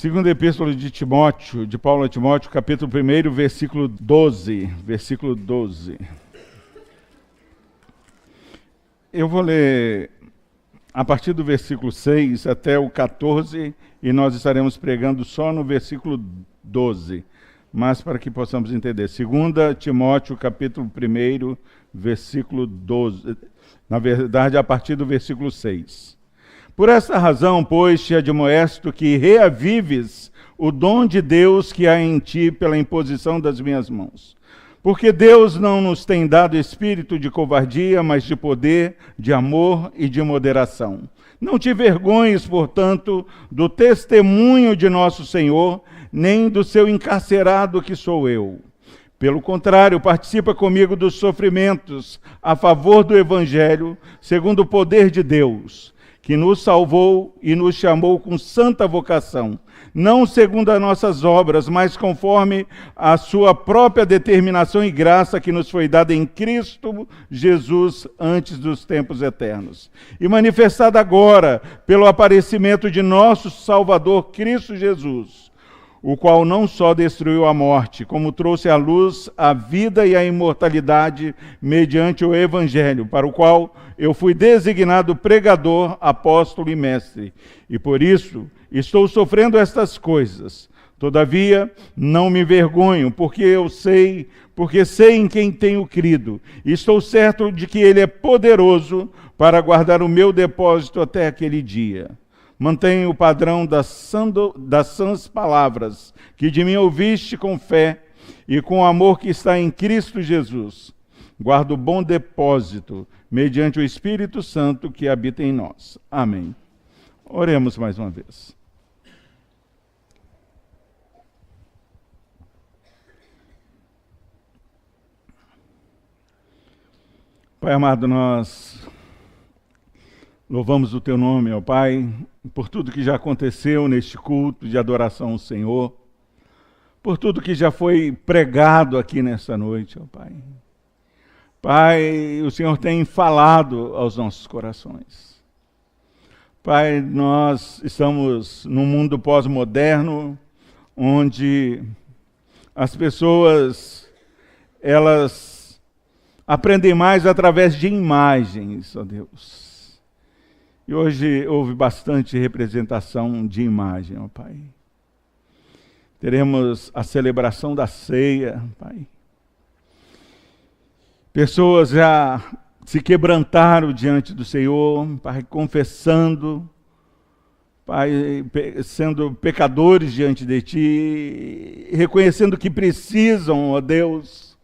Segunda Epístola de Timóteo, de Paulo a Timóteo, capítulo 1, versículo 12. Versículo 12. Eu vou ler a partir do versículo 6 até o 14 e nós estaremos pregando só no versículo 12. Mas para que possamos entender. Segunda Timóteo, capítulo 1, versículo 12. Na verdade, a partir do versículo 6. Por esta razão, pois, te admoesto que reavives o dom de Deus que há em ti pela imposição das minhas mãos. Porque Deus não nos tem dado espírito de covardia, mas de poder, de amor e de moderação. Não te vergonhes, portanto, do testemunho de nosso Senhor, nem do seu encarcerado que sou eu. Pelo contrário, participa comigo dos sofrimentos a favor do Evangelho, segundo o poder de Deus, que nos salvou e nos chamou com santa vocação, não segundo as nossas obras, mas conforme a sua própria determinação e graça que nos foi dada em Cristo Jesus antes dos tempos eternos, e manifestada agora pelo aparecimento de nosso Salvador Cristo Jesus, o qual não só destruiu a morte, como trouxe à luz a vida e a imortalidade mediante o Evangelho, para o qual eu fui designado pregador, apóstolo e mestre. E por isso estou sofrendo estas coisas. Todavia, não me envergonho, porque sei em quem tenho crido. E estou certo de que Ele é poderoso para guardar o meu depósito até aquele dia. Mantenha o padrão das sãs palavras que de mim ouviste com fé e com o amor que está em Cristo Jesus. Guarda o bom depósito mediante o Espírito Santo que habita em nós. Amém. Oremos mais uma vez. Pai amado, nós louvamos o Teu nome, ó Pai, por tudo que já aconteceu neste culto de adoração ao Senhor, por tudo que já foi pregado aqui nessa noite, ó Pai. Pai, o Senhor tem falado aos nossos corações. Pai, nós estamos num mundo pós-moderno, onde as pessoas, elas aprendem mais através de imagens, ó Deus. E hoje houve bastante representação de imagem, ó Pai. Teremos a celebração da ceia, Pai. Pessoas já se quebrantaram diante do Senhor, Pai, confessando, Pai, sendo pecadores diante de Ti, reconhecendo que precisam, ó Deus,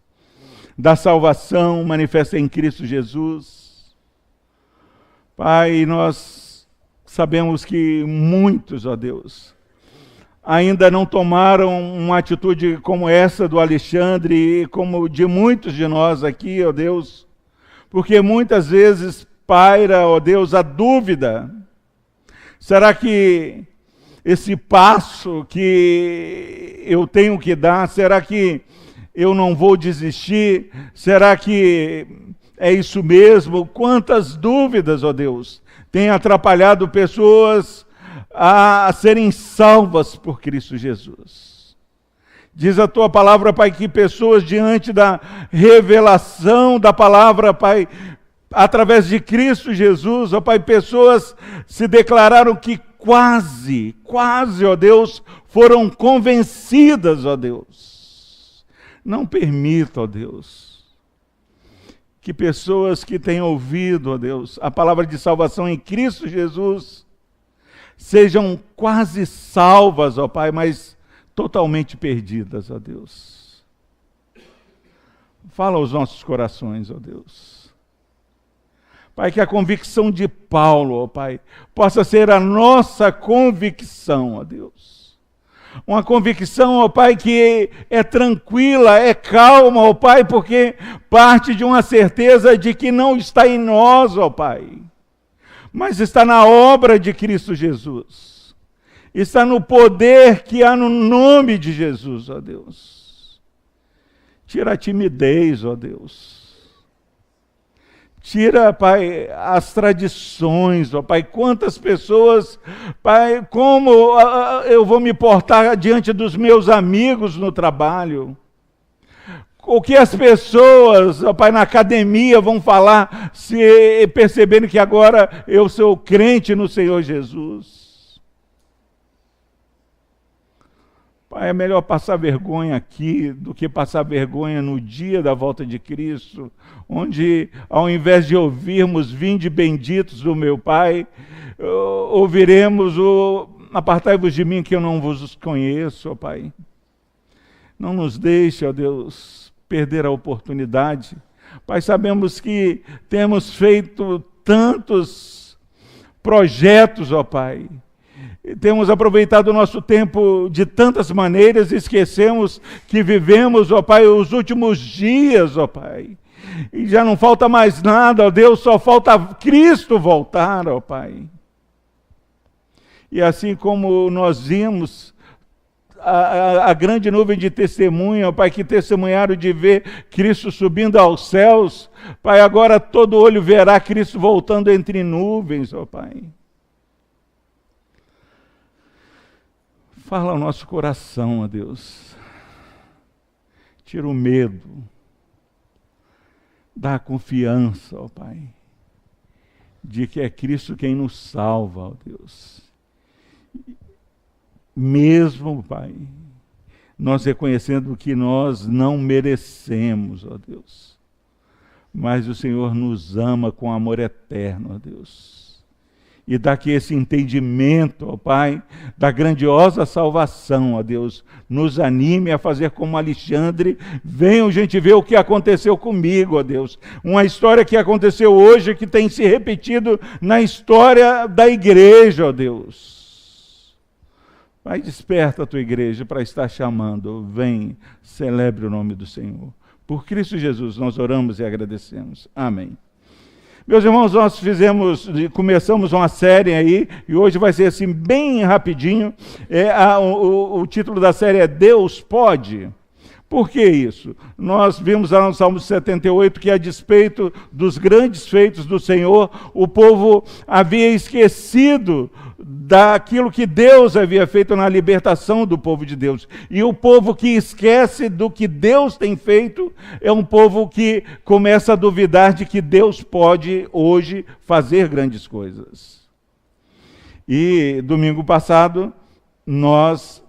da salvação manifesta em Cristo Jesus. Pai, nós sabemos que muitos, ó Deus, ainda não tomaram uma atitude como essa do Alexandre e como de muitos de nós aqui, ó Deus, porque muitas vezes paira, ó Deus, a dúvida. Será que esse passo que eu tenho que dar, será que eu não vou desistir? Será que é isso mesmo? Quantas dúvidas, ó Deus, têm atrapalhado pessoas a serem salvas por Cristo Jesus. Diz a Tua palavra, Pai, que pessoas diante da revelação da palavra, Pai, através de Cristo Jesus, ó Pai, pessoas se declararam que quase, ó Deus, foram convencidas, ó Deus. Não permita, ó Deus, que pessoas que têm ouvido, ó Deus, a palavra de salvação em Cristo Jesus, sejam quase salvas, ó Pai, mas totalmente perdidas, ó Deus. Fala aos nossos corações, ó Deus. Pai, que a convicção de Paulo, ó Pai, possa ser a nossa convicção, ó Deus. Uma convicção, ó Pai, que é tranquila, é calma, ó Pai, porque parte de uma certeza de que não está em nós, ó Pai, mas está na obra de Cristo Jesus. Está no poder que há no nome de Jesus, ó Deus. Tira a timidez, ó Deus. Tira, Pai, as tradições, ó Pai. Quantas pessoas, Pai, como eu vou me portar diante dos meus amigos no trabalho? O que as pessoas, ó Pai, na academia vão falar se perceberem que agora eu sou crente no Senhor Jesus? Pai, é melhor passar vergonha aqui do que passar vergonha no dia da volta de Cristo, onde, ao invés de ouvirmos vinde benditos do meu Pai, ouviremos o apartai-vos de mim que eu não vos conheço, ó Pai. Não nos deixe, ó Deus, perder a oportunidade. Pai, sabemos que temos feito tantos projetos, ó Pai. Temos aproveitado o nosso tempo de tantas maneiras e esquecemos que vivemos, ó Pai, os últimos dias, ó Pai. E já não falta mais nada, ó Deus, só falta Cristo voltar, ó Pai. E assim como nós vimos a grande nuvem de testemunha, ó Pai, que testemunharam de ver Cristo subindo aos céus, Pai, agora todo olho verá Cristo voltando entre nuvens, ó Pai. Fala ao nosso coração, ó Deus. Tira o medo. Dá a confiança, ó Pai, de que é Cristo quem nos salva, ó Deus. Mesmo, Pai, nós reconhecendo que nós não merecemos, ó Deus. Mas o Senhor nos ama com amor eterno, ó Deus. E dá que esse entendimento, ó Pai, da grandiosa salvação, ó Deus, nos anime a fazer como Alexandre. Venham, gente, ver o que aconteceu comigo, ó Deus. Uma história que aconteceu hoje, que tem se repetido na história da igreja, ó Deus. Pai, desperta a tua igreja para estar chamando. Vem, celebre o nome do Senhor. Por Cristo Jesus, nós oramos e agradecemos. Amém. Meus irmãos, nós começamos uma série aí, e hoje vai ser assim, bem rapidinho. O título da série é Deus Pode. Por que isso? Nós vimos lá no Salmo 78 que, a despeito dos grandes feitos do Senhor, o povo havia esquecido daquilo que Deus havia feito na libertação do povo de Deus. E o povo que esquece do que Deus tem feito é um povo que começa a duvidar de que Deus pode hoje fazer grandes coisas. E domingo passado nós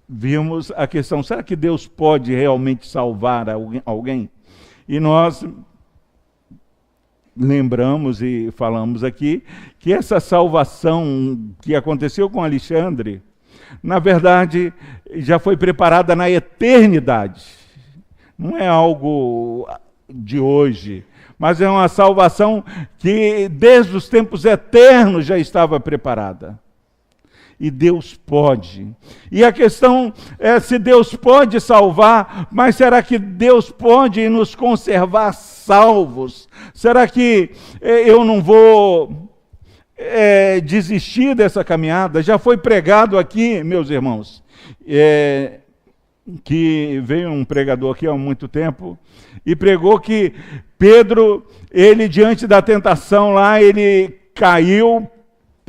vimos a questão, será que Deus pode realmente salvar alguém? E nós lembramos e falamos aqui que essa salvação que aconteceu com Alexandre, na verdade, já foi preparada na eternidade. Não é algo de hoje, mas é uma salvação que desde os tempos eternos já estava preparada. E Deus pode. E a questão é se Deus pode salvar, mas será que Deus pode nos conservar salvos? Será que eu não vou desistir dessa caminhada? Já foi pregado aqui, meus irmãos, que veio um pregador aqui há muito tempo e pregou que Pedro, ele diante da tentação lá, ele caiu,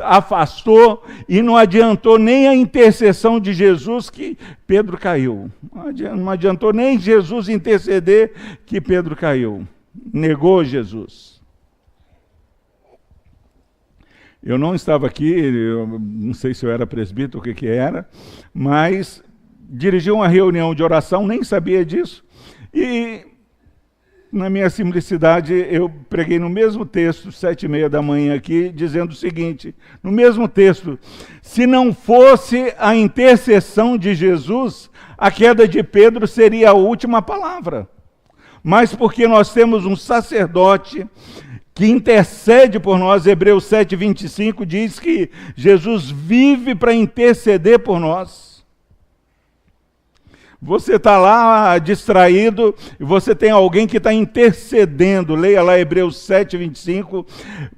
afastou e não adiantou nem a intercessão de Jesus que Pedro caiu. Não adiantou nem Jesus interceder que Pedro caiu. Negou Jesus. Eu não estava aqui, eu não sei se eu era presbítero, o que era, mas dirigi uma reunião de oração, nem sabia disso, e na minha simplicidade, eu preguei no mesmo texto, 7h30 da manhã aqui, dizendo o seguinte, no mesmo texto, se não fosse a intercessão de Jesus, a queda de Pedro seria a última palavra. Mas porque nós temos um sacerdote que intercede por nós, Hebreus 7:25 diz que Jesus vive para interceder por nós. Você está lá distraído e você tem alguém que está intercedendo. Leia lá Hebreus 7:25.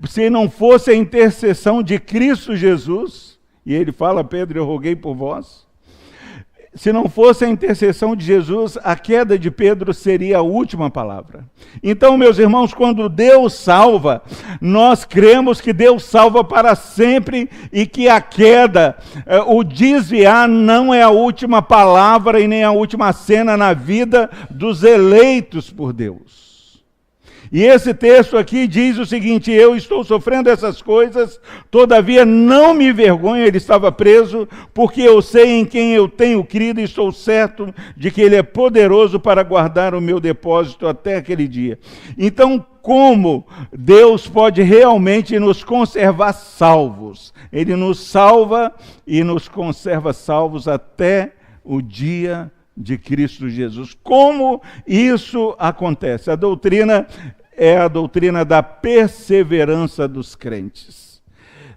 Se não fosse a intercessão de Cristo Jesus, e ele fala, Pedro, eu roguei por vós. Se não fosse a intercessão de Jesus, a queda de Pedro seria a última palavra. Então, meus irmãos, quando Deus salva, nós cremos que Deus salva para sempre e que a queda, o desviar, não é a última palavra e nem a última cena na vida dos eleitos por Deus. E esse texto aqui diz o seguinte: eu estou sofrendo essas coisas, todavia não me envergonho. Ele estava preso, porque eu sei em quem eu tenho crido e estou certo de que Ele é poderoso para guardar o meu depósito até aquele dia. Então, como Deus pode realmente nos conservar salvos? Ele nos salva e nos conserva salvos até o dia de Cristo Jesus. Como isso acontece? A doutrina é a doutrina da perseverança dos crentes.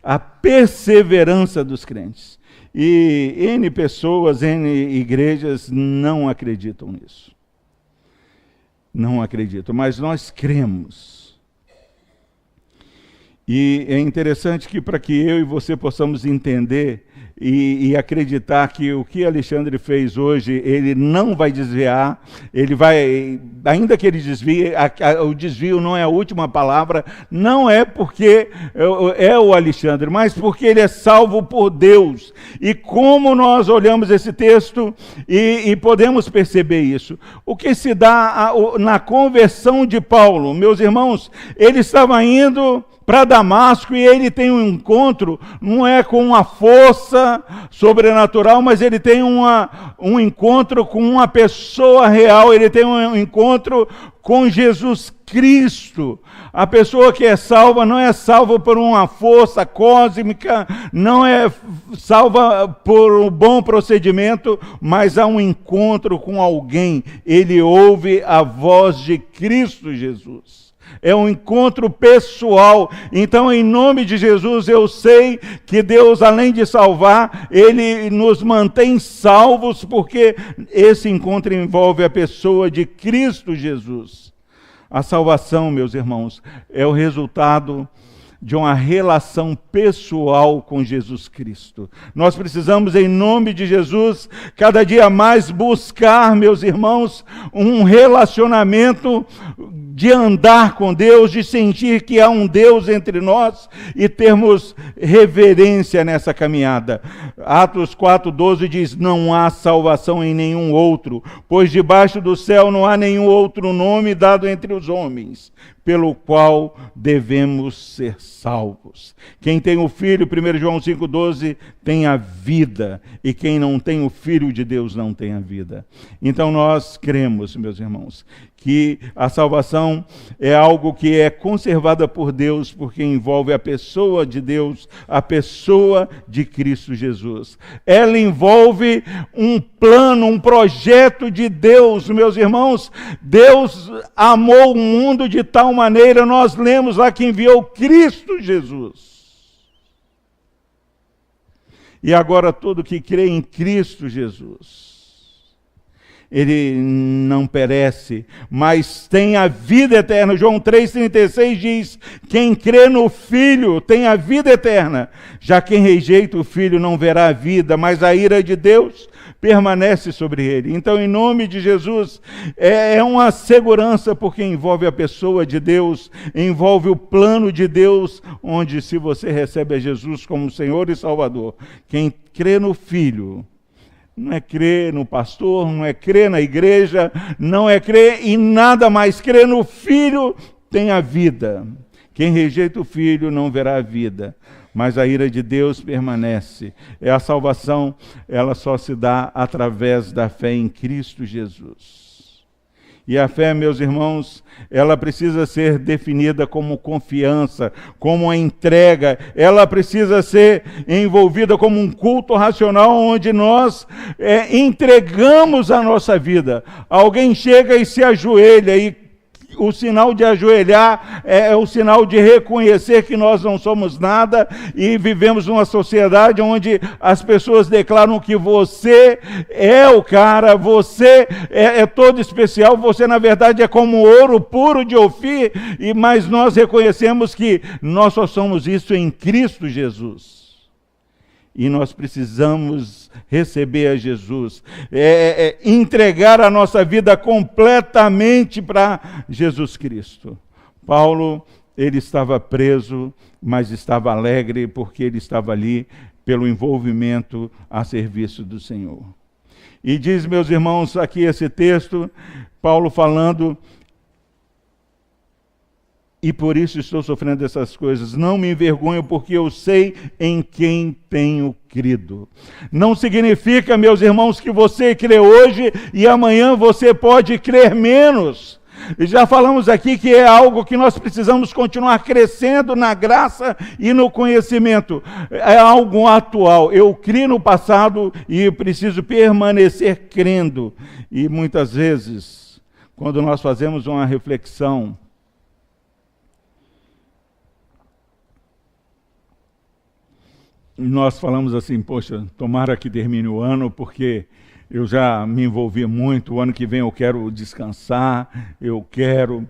A perseverança dos crentes. E N pessoas, N igrejas não acreditam nisso. Não acreditam, mas nós cremos. E é interessante que para que eu e você possamos entender e acreditar que o que Alexandre fez hoje, ele não vai desviar, ele vai, ainda que ele desvie, o desvio não é a última palavra, não é porque é o Alexandre, mas porque ele é salvo por Deus. E como nós olhamos esse texto e podemos perceber isso? O que se dá na conversão de Paulo, meus irmãos, ele estava indo para Damasco e ele tem um encontro, não é com uma força sobrenatural, mas ele tem um encontro com uma pessoa real, ele tem um encontro com Jesus Cristo. A pessoa que é salva não é salva por uma força cósmica, não é salva por um bom procedimento, mas há um encontro com alguém. Ele ouve a voz de Cristo Jesus. É um encontro pessoal. Então, em nome de Jesus, eu sei que Deus, além de salvar, Ele nos mantém salvos, porque esse encontro envolve a pessoa de Cristo Jesus. A salvação, meus irmãos, é o resultado de uma relação pessoal com Jesus Cristo. Nós precisamos, em nome de Jesus, cada dia mais buscar, meus irmãos, um relacionamento de andar com Deus, de sentir que há um Deus entre nós e termos reverência nessa caminhada. Atos 4:12 diz: não há salvação em nenhum outro, pois debaixo do céu não há nenhum outro nome dado entre os homens, pelo qual devemos ser salvos. Quem tem o Filho, 1 João 5,12, tem a vida, e quem não tem o Filho de Deus não tem a vida. Então nós cremos, meus irmãos, que a salvação é algo que é conservada por Deus, porque envolve a pessoa de Deus, a pessoa de Cristo Jesus. Ela envolve um plano, um projeto de Deus, meus irmãos. Deus amou o mundo de tal maneira, nós lemos lá que enviou Cristo Jesus. E agora todo que crê em Cristo Jesus, ele não perece, mas tem a vida eterna. João 3,36 diz: quem crê no Filho tem a vida eterna. Já quem rejeita o Filho não verá a vida, mas a ira de Deus permanece sobre ele. Então, em nome de Jesus, é uma segurança, porque envolve a pessoa de Deus, envolve o plano de Deus, onde, se você recebe a Jesus como Senhor e Salvador, quem crê no Filho, não é crer no pastor, não é crer na igreja, não é crer em nada mais. Crer no Filho tem a vida. Quem rejeita o Filho não verá a vida, mas a ira de Deus permanece. A salvação, ela só se dá através da fé em Cristo Jesus. E a fé, meus irmãos, ela precisa ser definida como confiança, como uma entrega. Ela precisa ser envolvida como um culto racional, onde nós entregamos a nossa vida. Alguém chega e se ajoelha, e o sinal de ajoelhar é o sinal de reconhecer que nós não somos nada e vivemos numa sociedade onde as pessoas declaram que você é o cara, você é todo especial, você na verdade é como ouro puro de Ofir, mas nós reconhecemos que nós só somos isso em Cristo Jesus. E nós precisamos receber a Jesus, entregar a nossa vida completamente para Jesus Cristo. Paulo, ele estava preso, mas estava alegre porque ele estava ali pelo envolvimento a serviço do Senhor. E diz, meus irmãos, aqui esse texto, Paulo falando: e por isso estou sofrendo essas coisas. Não me envergonho, porque eu sei em quem tenho crido. Não significa, meus irmãos, que você crê hoje e amanhã você pode crer menos. Já falamos aqui que é algo que nós precisamos continuar crescendo na graça e no conhecimento. É algo atual. Eu criei no passado e preciso permanecer crendo. E muitas vezes, quando nós fazemos uma reflexão, nós falamos assim: poxa, tomara que termine o ano, porque eu já me envolvi muito, o ano que vem eu quero descansar, eu quero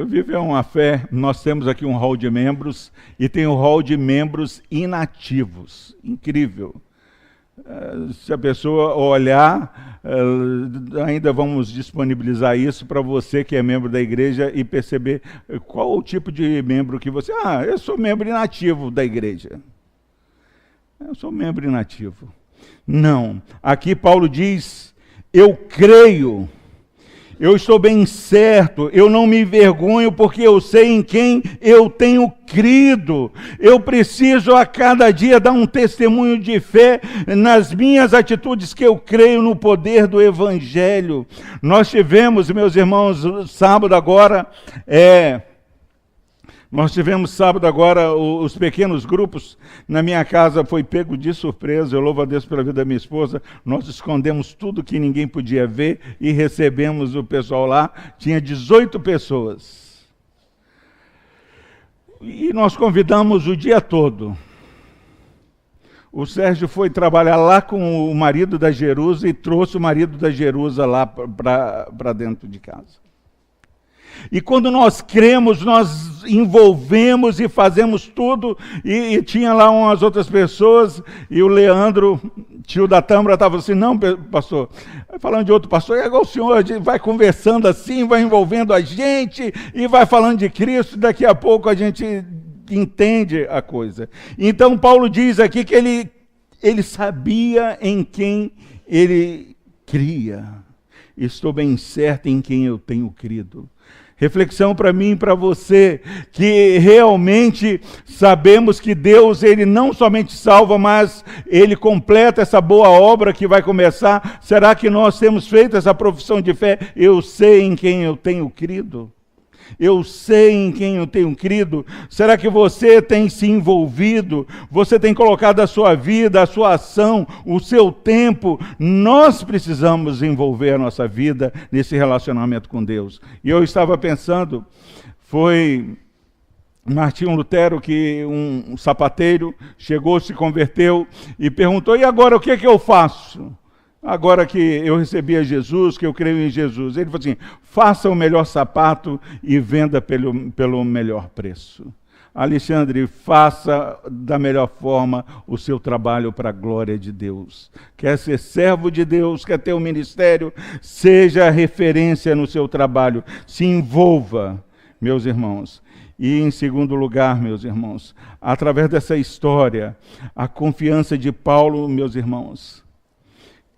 viver uma fé. Nós temos aqui um hall de membros, e tem um hall de membros inativos. Incrível. Se a pessoa olhar, ainda vamos disponibilizar isso para você que é membro da igreja e perceber qual o tipo de membro que você... eu sou membro inativo da igreja. Eu sou membro inativo. Não. Aqui Paulo diz: eu creio, eu estou bem certo, eu não me envergonho, porque eu sei em quem eu tenho crido. Eu preciso a cada dia dar um testemunho de fé nas minhas atitudes, que eu creio no poder do Evangelho. Nós tivemos, meus irmãos, sábado agora, os pequenos grupos. Na minha casa foi pego de surpresa. Eu louvo a Deus pela vida da minha esposa. Nós escondemos tudo que ninguém podia ver e recebemos o pessoal lá. Tinha 18 pessoas. E nós convidamos o dia todo. O Sérgio foi trabalhar lá com o marido da Jerusa e trouxe o marido da Jerusa lá para dentro de casa. E quando nós cremos, nós envolvemos e fazemos tudo. E tinha lá umas outras pessoas, e o Leandro, tio da Tâmara, estava assim: não, pastor, falando de outro pastor, é igual o senhor, a gente vai conversando assim, vai envolvendo a gente, e vai falando de Cristo, e daqui a pouco a gente entende a coisa. Então Paulo diz aqui que ele sabia em quem ele cria. Estou bem certo em quem eu tenho crido. Reflexão para mim e para você, que realmente sabemos que Deus, Ele não somente salva, mas Ele completa essa boa obra que vai começar. Será que nós temos feito essa profissão de fé? Eu sei em quem eu tenho crido. Eu sei em quem eu tenho crido. Será que você tem se envolvido? Você tem colocado a sua vida, a sua ação, o seu tempo? Nós precisamos envolver a nossa vida nesse relacionamento com Deus. E eu estava pensando, foi Martinho Lutero, que um sapateiro chegou, se converteu e perguntou: e agora o que é que eu faço? Agora que eu recebi a Jesus, que eu creio em Jesus. Ele falou assim: faça o melhor sapato e venda pelo melhor preço. Alexandre, faça da melhor forma o seu trabalho para a glória de Deus. Quer ser servo de Deus, quer ter um ministério, seja referência no seu trabalho. Se envolva, meus irmãos. E em segundo lugar, meus irmãos, através dessa história, a confiança de Paulo, meus irmãos,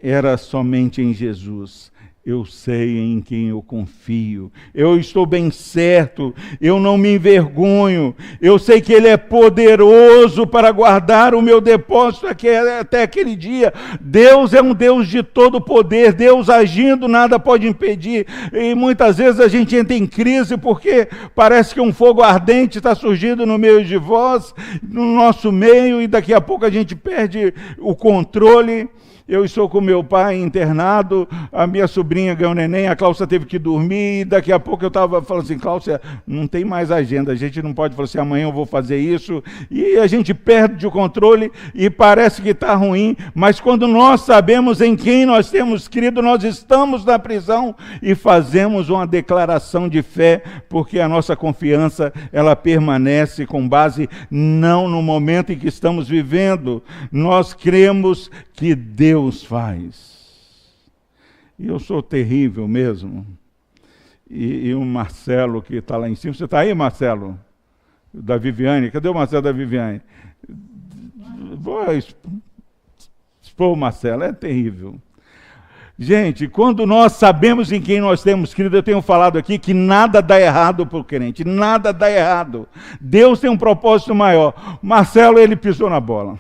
era somente em Jesus. Eu sei em quem eu confio. Eu estou bem certo. Eu não me envergonho. Eu sei que Ele é poderoso para guardar o meu depósito até aquele dia. Deus é um Deus de todo poder. Deus agindo, nada pode impedir. E muitas vezes a gente entra em crise porque parece que um fogo ardente está surgindo no meio de vós, no nosso meio, e daqui a pouco a gente perde o controle. Eu estou com meu pai internado, a minha sobrinha ganhou neném, a Cláudia teve que dormir, e daqui a pouco eu estava falando assim, Cláudia, não tem mais agenda, a gente não pode falar assim, amanhã eu vou fazer isso, e a gente perde o controle e parece que está ruim, mas quando nós sabemos em quem nós temos crido, nós estamos na prisão e fazemos uma declaração de fé, porque a nossa confiança, ela permanece com base não no momento em que estamos vivendo, nós cremos que Deus faz. E eu sou terrível mesmo. E o Marcelo que está lá em cima, você está aí, Marcelo? Da Viviane, cadê o Marcelo da Viviane? Vou expor o Marcelo, é terrível. Gente, quando nós sabemos em quem nós temos crido, eu tenho falado aqui que nada dá errado para o crente, nada dá errado. Deus tem um propósito maior. Marcelo, ele pisou na bola.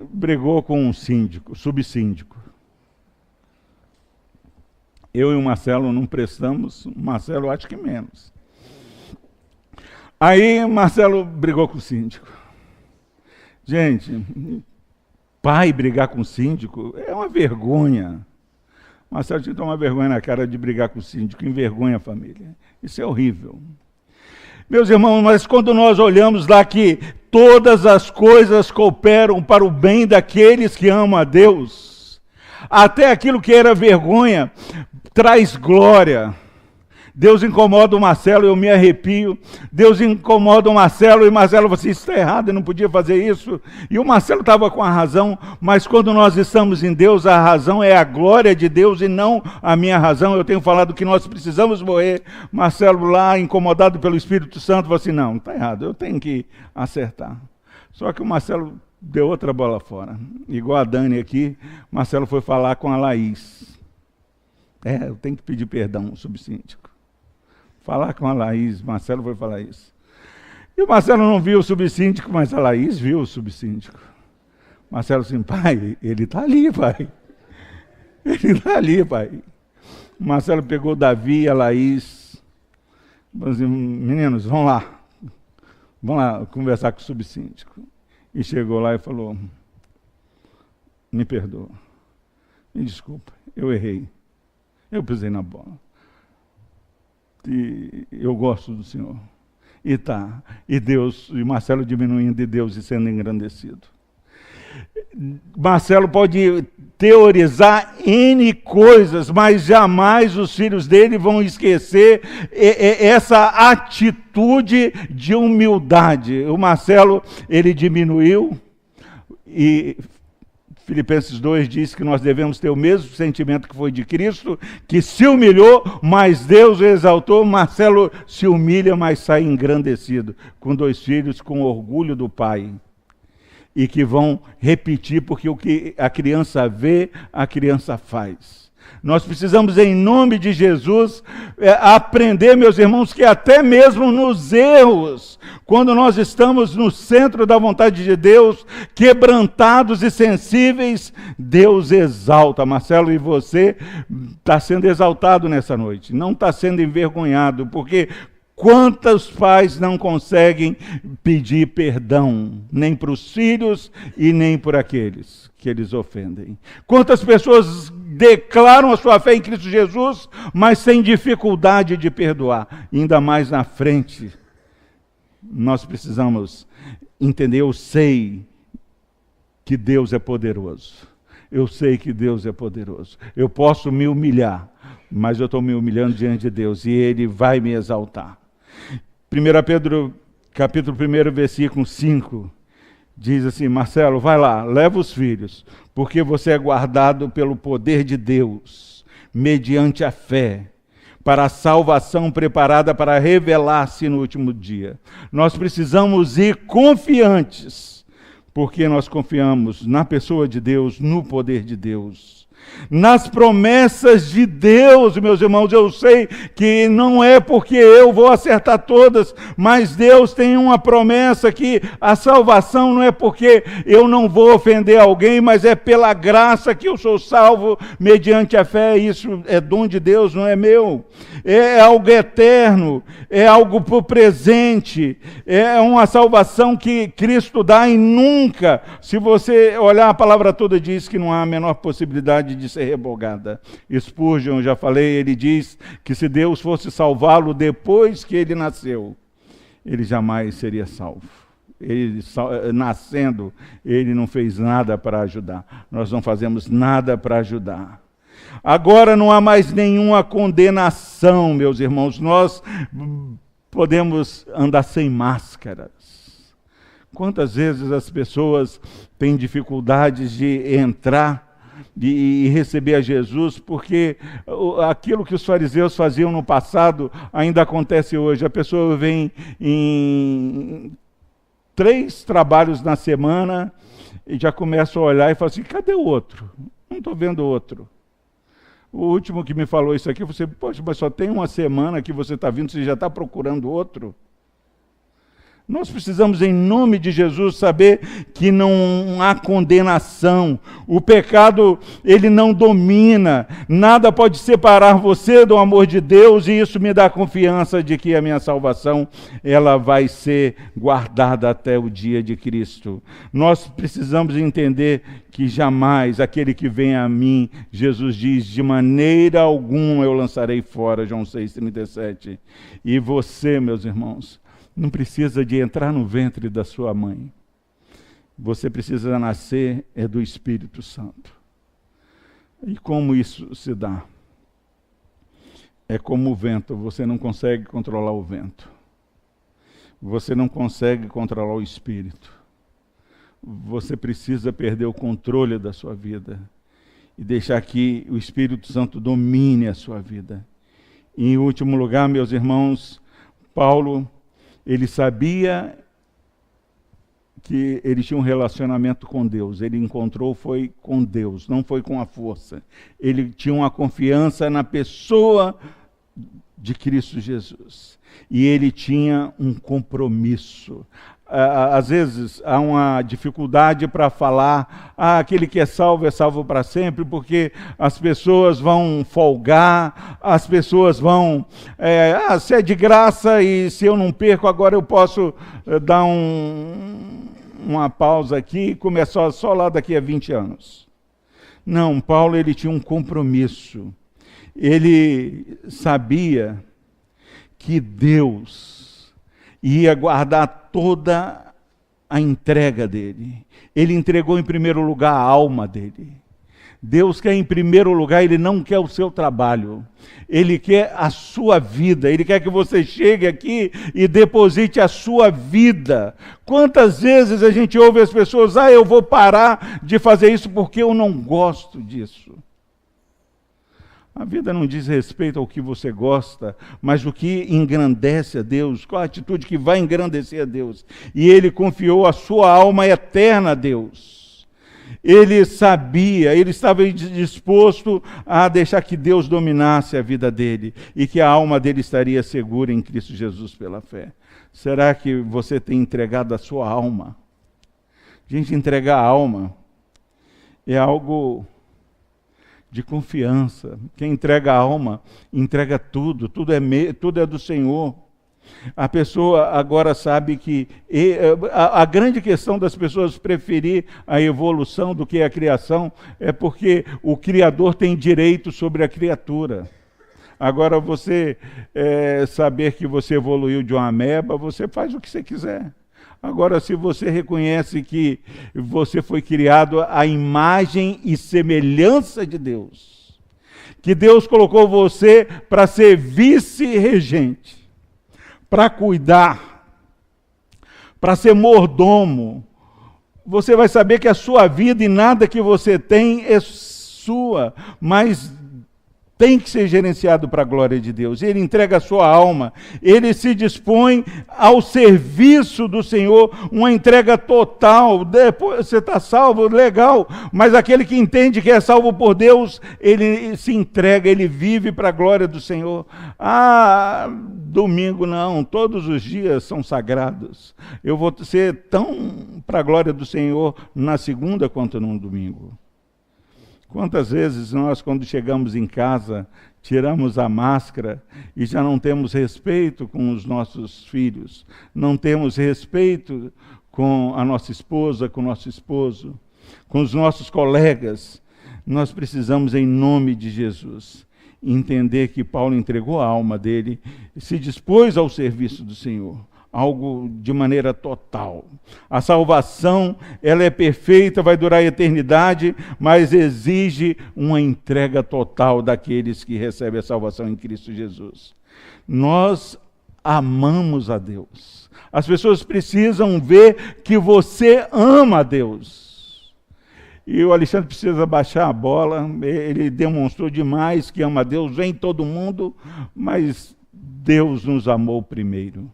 Brigou com um síndico, subsíndico. Eu e o Marcelo não prestamos, o Marcelo acho que menos. Aí Marcelo brigou com o síndico. Gente, pai brigar com o síndico é uma vergonha. Marcelo tinha que tomar vergonha na cara de brigar com o síndico, envergonha a família. Isso é horrível. Meus irmãos, mas quando nós olhamos lá que todas as coisas cooperam para o bem daqueles que amam a Deus, até aquilo que era vergonha traz glória. Deus incomoda o Marcelo, eu me arrepio. Deus incomoda o Marcelo, e Marcelo, você está errado, eu não podia fazer isso. E o Marcelo estava com a razão, mas quando nós estamos em Deus, a razão é a glória de Deus e não a minha razão. Eu tenho falado que nós precisamos morrer. Marcelo lá, incomodado pelo Espírito Santo, falou assim, não, está errado, eu tenho que acertar. Só que o Marcelo deu outra bola fora. Igual a Dani aqui, Marcelo foi falar com a Laís. Eu tenho que pedir perdão, subsíndico. Falar com a Laís, Marcelo foi falar isso. E o Marcelo não viu o subsíndico, mas a Laís viu o subsíndico. Marcelo assim, pai, ele está ali, pai. Ele está ali, pai. O Marcelo pegou o Davi e a Laís. Falou assim, meninos, vão lá conversar com o subsíndico. E chegou lá e falou, me perdoa, me desculpa, eu errei. Eu pisei na bola. E eu gosto do Senhor. E Deus, e Marcelo diminuindo, e Deus e sendo engrandecido. Marcelo pode teorizar N coisas, mas jamais os filhos dele vão esquecer essa atitude de humildade. O Marcelo, ele diminuiu, e Filipenses 2 diz que nós devemos ter o mesmo sentimento que foi de Cristo, que se humilhou, mas Deus o exaltou. Marcelo se humilha, mas sai engrandecido, com 2 filhos, com orgulho do pai. E que vão repetir, porque o que a criança vê, a criança faz. Nós precisamos, em nome de Jesus, aprender, meus irmãos, que até mesmo nos erros, quando nós estamos no centro da vontade de Deus, quebrantados e sensíveis, Deus exalta. Marcelo, e você está sendo exaltado nessa noite, não está sendo envergonhado, porque quantos pais não conseguem pedir perdão, nem para os filhos e nem por aqueles que eles ofendem? Quantas pessoas declaram a sua fé em Cristo Jesus, mas sem dificuldade de perdoar? Ainda mais na frente, nós precisamos entender, eu sei que Deus é poderoso. Eu sei que Deus é poderoso. Eu posso me humilhar, mas eu estou me humilhando diante de Deus e Ele vai me exaltar. 1 Pedro, capítulo 1, versículo 5, diz assim, Marcelo, vai lá, leva os filhos, porque você é guardado pelo poder de Deus, mediante a fé, para a salvação preparada para revelar-se no último dia. Nós precisamos ir confiantes, porque nós confiamos na pessoa de Deus, no poder de Deus. nas promessas de Deus, meus irmãos. Eu sei que não é porque eu vou acertar todas, mas Deus tem uma promessa que a salvação não é porque eu não vou ofender alguém, mas é pela graça que eu sou salvo mediante a fé. Isso é dom de Deus, não é meu. É algo eterno, é algo por presente, é uma salvação que Cristo dá e nunca, se você olhar a palavra toda, diz que não há a menor possibilidade de ser revogada. Spurgeon, já falei, ele diz que se Deus fosse salvá-lo depois que ele nasceu, ele jamais seria salvo. Ele, nascendo, ele não fez nada para ajudar. Nós não fazemos nada para ajudar. Agora não há mais nenhuma condenação, meus irmãos. Nós podemos andar sem máscaras. Quantas vezes as pessoas têm dificuldades de entrar e receber a Jesus, porque aquilo que os fariseus faziam no passado ainda acontece hoje. A pessoa vem em 3 trabalhos na semana e já começa a olhar e fala assim: cadê o outro? Não estou vendo outro. O último que me falou isso aqui, você, poxa, mas só tem uma semana que você está vindo, você já está procurando outro? Nós precisamos, em nome de Jesus, saber que não há condenação. O pecado, ele não domina. Nada pode separar você do amor de Deus, e isso me dá confiança de que a minha salvação, ela vai ser guardada até o dia de Cristo. Nós precisamos entender que jamais aquele que vem a mim, Jesus diz, de maneira alguma eu lançarei fora, João 6,37. E você, meus irmãos, não precisa de entrar no ventre da sua mãe. Você precisa nascer do Espírito Santo. E como isso se dá? É como o vento, você não consegue controlar o vento. Você não consegue controlar o Espírito. Você precisa perder o controle da sua vida e deixar que o Espírito Santo domine a sua vida. E, em último lugar, meus irmãos, Paulo, ele sabia que ele tinha um relacionamento com Deus. Ele encontrou, foi com Deus, não foi com a força. Ele tinha uma confiança na pessoa de Cristo Jesus. E ele tinha um compromisso. Às vezes há uma dificuldade para falar, aquele que é salvo para sempre, porque as pessoas vão folgar, as pessoas vão, se é de graça e se eu não perco, agora eu posso dar uma pausa aqui e começar só lá daqui a 20 anos. Não, Paulo, ele tinha um compromisso. Ele sabia que Deus ia guardar toda a entrega dele. Ele entregou em primeiro lugar a alma dele. Deus quer em primeiro lugar, ele não quer o seu trabalho. Ele quer a sua vida. Ele quer que você chegue aqui e deposite a sua vida. Quantas vezes a gente ouve as pessoas, eu vou parar de fazer isso porque eu não gosto disso. A vida não diz respeito ao que você gosta, mas o que engrandece a Deus, qual a atitude que vai engrandecer a Deus. E ele confiou a sua alma eterna a Deus. Ele sabia, ele estava disposto a deixar que Deus dominasse a vida dele e que a alma dele estaria segura em Cristo Jesus pela fé. Será que você tem entregado a sua alma? Gente, entregar a alma é algo de confiança. Quem entrega a alma, entrega tudo, tudo é do Senhor. A pessoa agora sabe que a grande questão das pessoas preferir a evolução do que a criação é porque o Criador tem direito sobre a criatura. Agora você saber que você evoluiu de uma ameba, você faz o que você quiser. Agora, se você reconhece que você foi criado à imagem e semelhança de Deus, que Deus colocou você para ser vice-regente, para cuidar, para ser mordomo, você vai saber que a sua vida e nada que você tem é sua, mas tem que ser gerenciado para a glória de Deus. Ele entrega a sua alma, ele se dispõe ao serviço do Senhor, uma entrega total. Depois você está salvo, legal, mas aquele que entende que é salvo por Deus, ele se entrega, ele vive para a glória do Senhor. Ah, domingo não, todos os dias são sagrados. Eu vou ser tão para a glória do Senhor na segunda quanto no domingo. Quantas vezes nós, quando chegamos em casa, tiramos a máscara e já não temos respeito com os nossos filhos, não temos respeito com a nossa esposa, com o nosso esposo, com os nossos colegas. Nós precisamos, em nome de Jesus, entender que Paulo entregou a alma dele e se dispôs ao serviço do Senhor. Algo de maneira total. A salvação, ela é perfeita, vai durar a eternidade, mas exige uma entrega total daqueles que recebem a salvação em Cristo Jesus. Nós amamos a Deus. As pessoas precisam ver que você ama a Deus. E o Alexandre precisa baixar a bola, ele demonstrou demais que ama a Deus, vem todo mundo, mas Deus nos amou primeiro.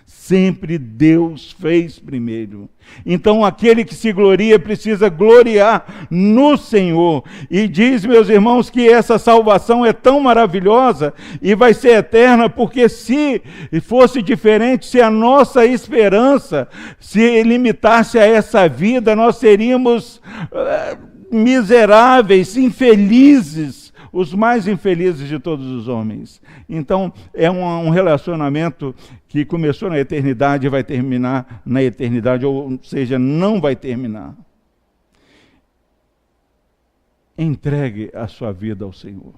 Sempre Deus fez primeiro. Então aquele que se gloria precisa gloriar no Senhor. E diz, meus irmãos, que essa salvação é tão maravilhosa e vai ser eterna, porque se fosse diferente, se a nossa esperança se limitasse a essa vida, nós seríamos miseráveis, infelizes, os mais infelizes de todos os homens. Então, é um relacionamento que começou na eternidade e vai terminar na eternidade, ou seja, não vai terminar. Entregue a sua vida ao Senhor.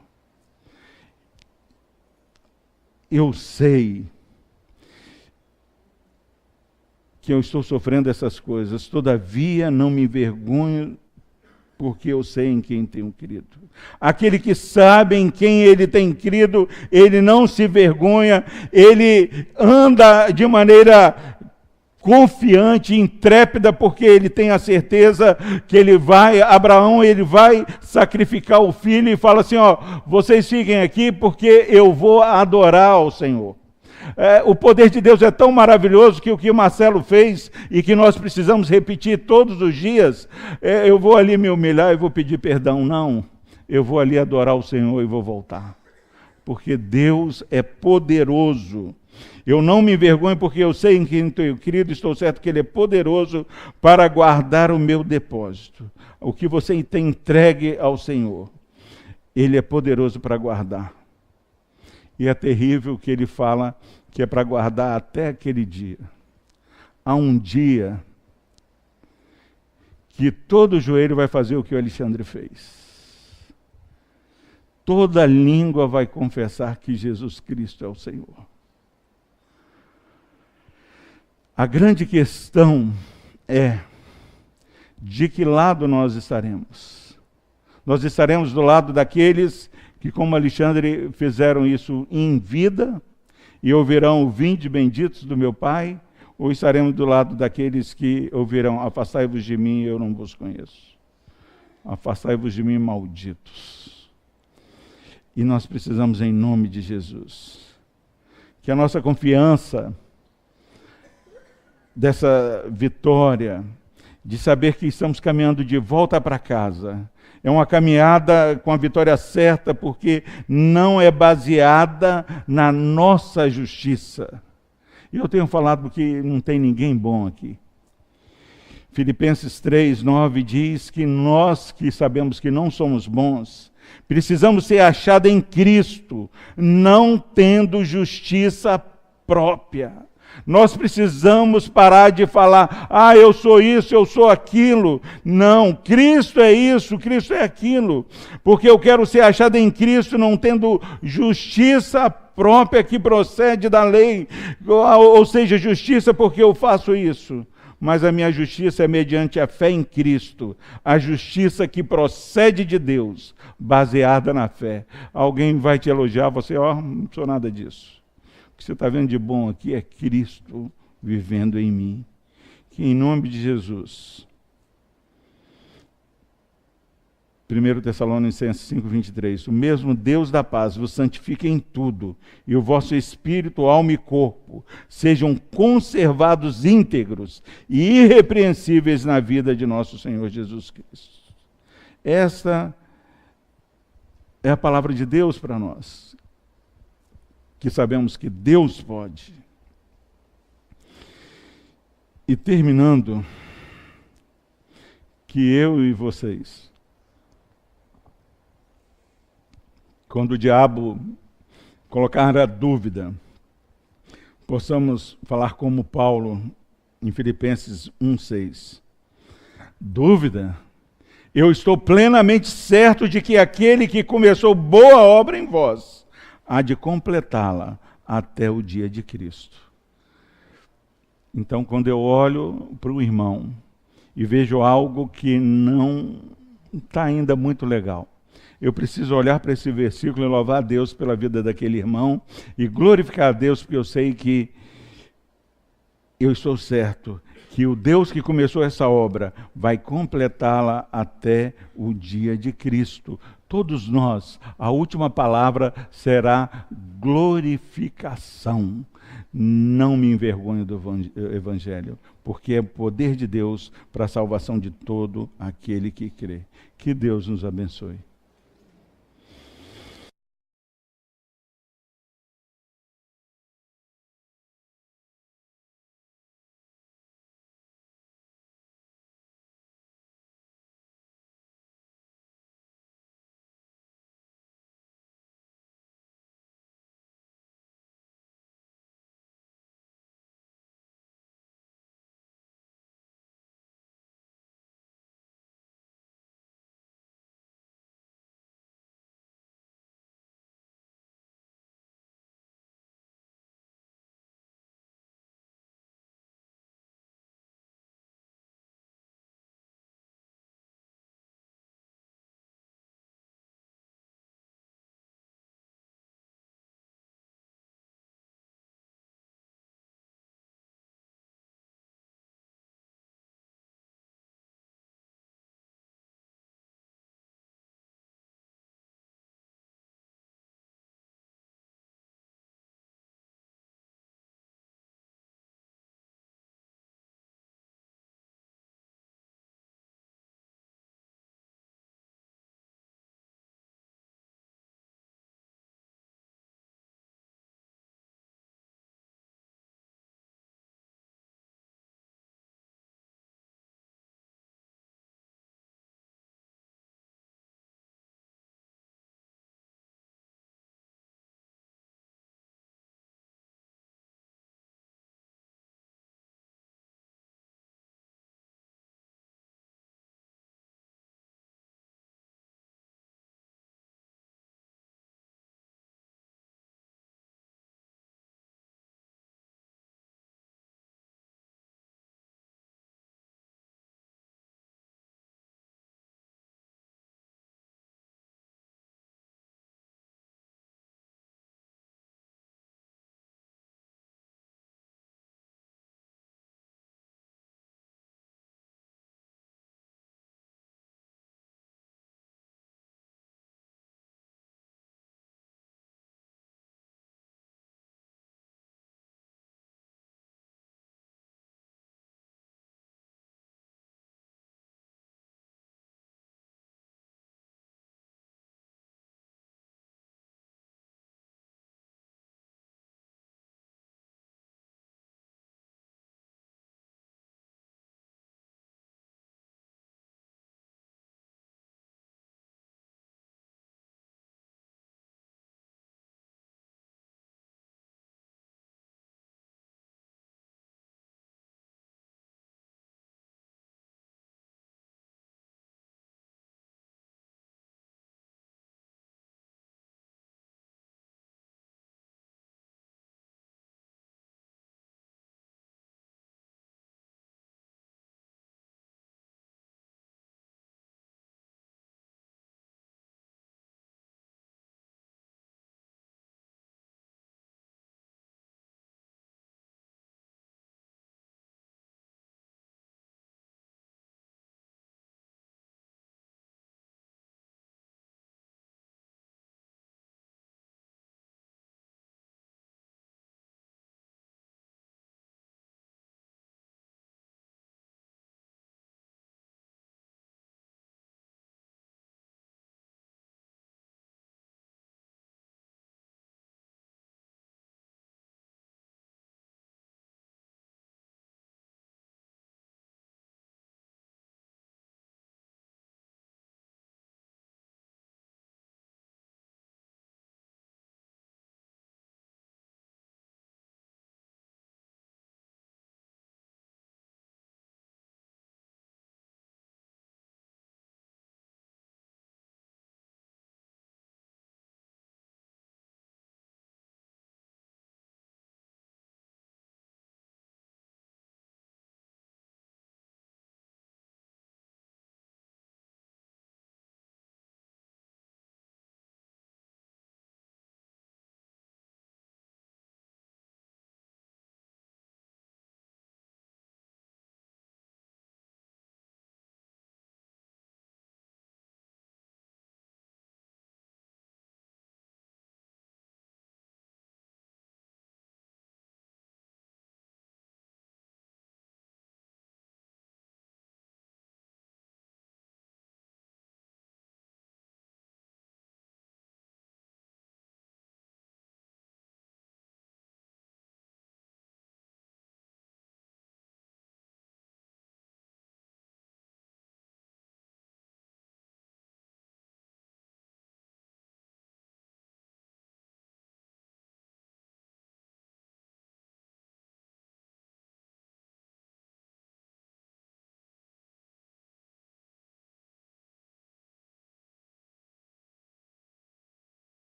Eu sei que eu estou sofrendo essas coisas, todavia não me envergonho, porque eu sei em quem tenho crido. Aquele que sabe em quem ele tem crido, ele não se vergonha, ele anda de maneira confiante, intrépida, porque ele tem a certeza que Abraão, ele vai sacrificar o filho e fala assim, vocês fiquem aqui porque eu vou adorar ao Senhor. O poder de Deus é tão maravilhoso que o que o Marcelo fez e que nós precisamos repetir todos os dias, eu vou ali me humilhar e vou pedir perdão. Não, eu vou ali adorar o Senhor e vou voltar. Porque Deus é poderoso. Eu não me envergonho porque eu sei em quem tenho crido, estou certo que Ele é poderoso para guardar o meu depósito. O que você tem entregue ao Senhor, Ele é poderoso para guardar. E é terrível que ele fala que é para guardar até aquele dia. Há um dia que todo joelho vai fazer o que o Alexandre fez. Toda língua vai confessar que Jesus Cristo é o Senhor. A grande questão é de que lado nós estaremos. Nós estaremos do lado daqueles que, como Alexandre, fizeram isso em vida e ouvirão: vinde benditos do meu Pai, ou estaremos do lado daqueles que ouvirão: afastai-vos de mim, eu não vos conheço. Afastai-vos de mim, malditos. E nós precisamos, em nome de Jesus, que a nossa confiança dessa vitória, de saber que estamos caminhando de volta para casa, é uma caminhada com a vitória certa, porque não é baseada na nossa justiça. E eu tenho falado porque não tem ninguém bom aqui. Filipenses 3:9 diz que nós que sabemos que não somos bons, precisamos ser achados em Cristo, não tendo justiça própria. Nós precisamos parar de falar: eu sou isso, eu sou aquilo. Não, Cristo é isso, Cristo é aquilo. Porque eu quero ser achado em Cristo, não tendo justiça própria que procede da lei. Ou seja, justiça porque eu faço isso. Mas a minha justiça é mediante a fé em Cristo. A justiça que procede de Deus, baseada na fé. Alguém vai te elogiar, você, não sou nada disso. O que você está vendo de bom aqui é Cristo vivendo em mim. Que em nome de Jesus, 1 Tessalonicenses 5:23, o mesmo Deus da paz vos santifique em tudo, e o vosso espírito, alma e corpo sejam conservados íntegros e irrepreensíveis na vida de nosso Senhor Jesus Cristo. Esta é a palavra de Deus para nós, que sabemos que Deus pode. E terminando, que eu e vocês, quando o diabo colocar a dúvida, possamos falar como Paulo em Filipenses 1:6. Dúvida? Eu estou plenamente certo de que aquele que começou boa obra em vós há de completá-la até o dia de Cristo. Então, quando eu olho para o irmão e vejo algo que não está ainda muito legal, eu preciso olhar para esse versículo e louvar a Deus pela vida daquele irmão e glorificar a Deus, porque eu sei que eu estou certo que o Deus que começou essa obra vai completá-la até o dia de Cristo. Todos nós, a última palavra será glorificação. Não me envergonho do Evangelho, porque é o poder de Deus para a salvação de todo aquele que crê. Que Deus nos abençoe.